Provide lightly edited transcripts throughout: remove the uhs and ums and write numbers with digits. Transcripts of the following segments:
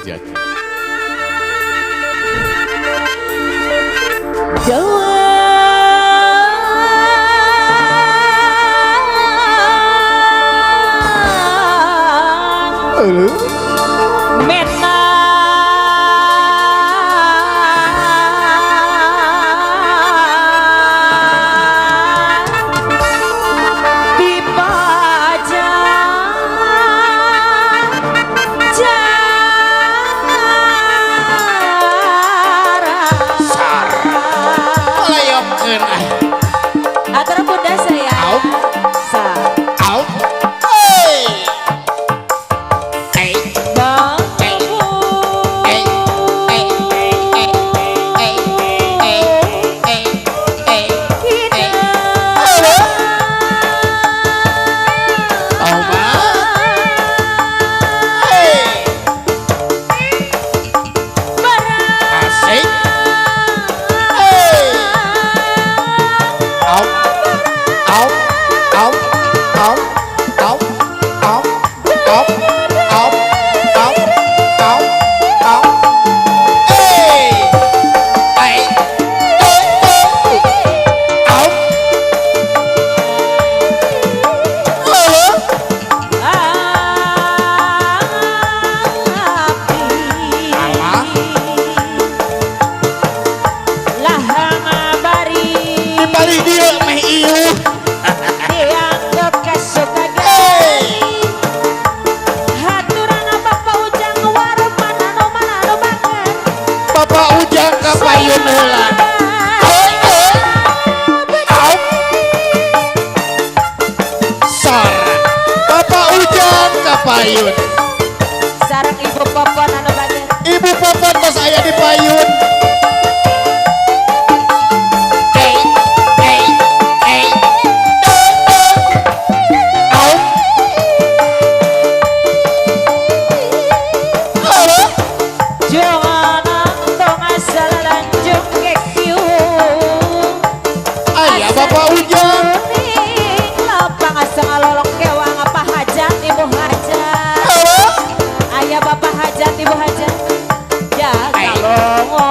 hajat. Jawa Mena dibaca Atur bunda saya. Au. Sa. Au. Hey. Hey. Bang. Hey. Hey. Hey. Hey. Hey. Hey. Hey. Hey. Au ba. Hey. Asik. Hey. Au. Au. Au. Au. Au. Au. Au. Au. Au. Au. Au. Hey. Hey. Au. Balik dia meh ieu. Bapak Ujang ka payun heula. Au. Sor. Bapak Ujang ka payun. Sarang ibu popon anu bager. Ibu popon tos aya di payun. Hey. Hey. Hey. Au. Jangan tong asal lanjut ke kieu. Aya Bapak Ujang. Lapang asa ngalolong kewang apa hajat ibu hajat. Aya bapak hajat ibu hajat. Ya kalongo.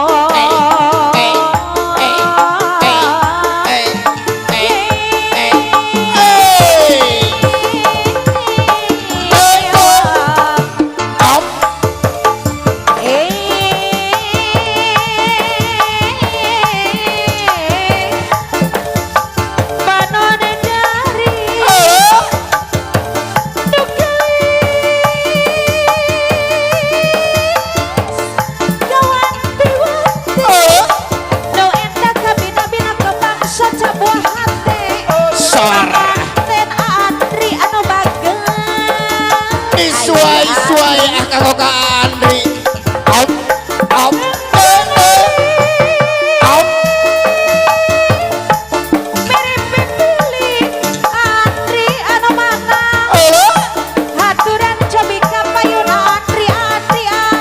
Suai kanggo ka Andri. Au. Au. Au. Mirip-mirip Andri anu mana? Haturan cobi ka payun Andri.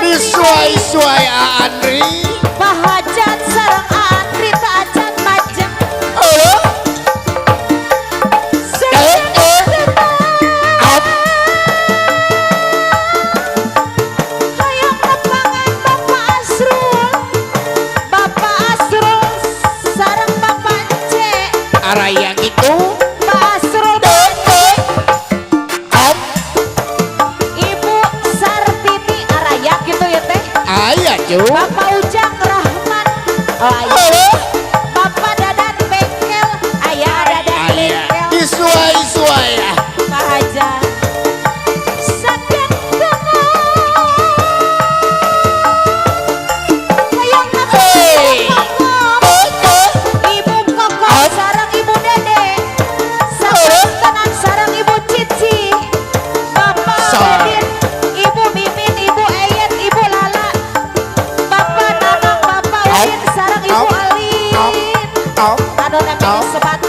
Disuai Andri. Bahajat sareng Andri tak ajan majeng. Hayang nepangan Bapak Asrul sareng Bapak Ence. Araya gitu. Pak Asrul Ibu Sartini Araya gitu ya teh. Aya cu. Bapak Ujang Rahman. Oh aya. Bapak Dadan Bengkel. Aya Dadan Aya. Bengkel. Disuai ya. Pak Haja. Saken kenal. Hayang Hey. Ibu Koko sareng Ibu Dede. Saken sareng Ibu Cici. Bapak Udin, Ibu Mimin, Ibu Eyet, Ibu Lala. Bapak Nanang, Bapak Udin sareng Ibu Alin. Au. Anu nembe sebat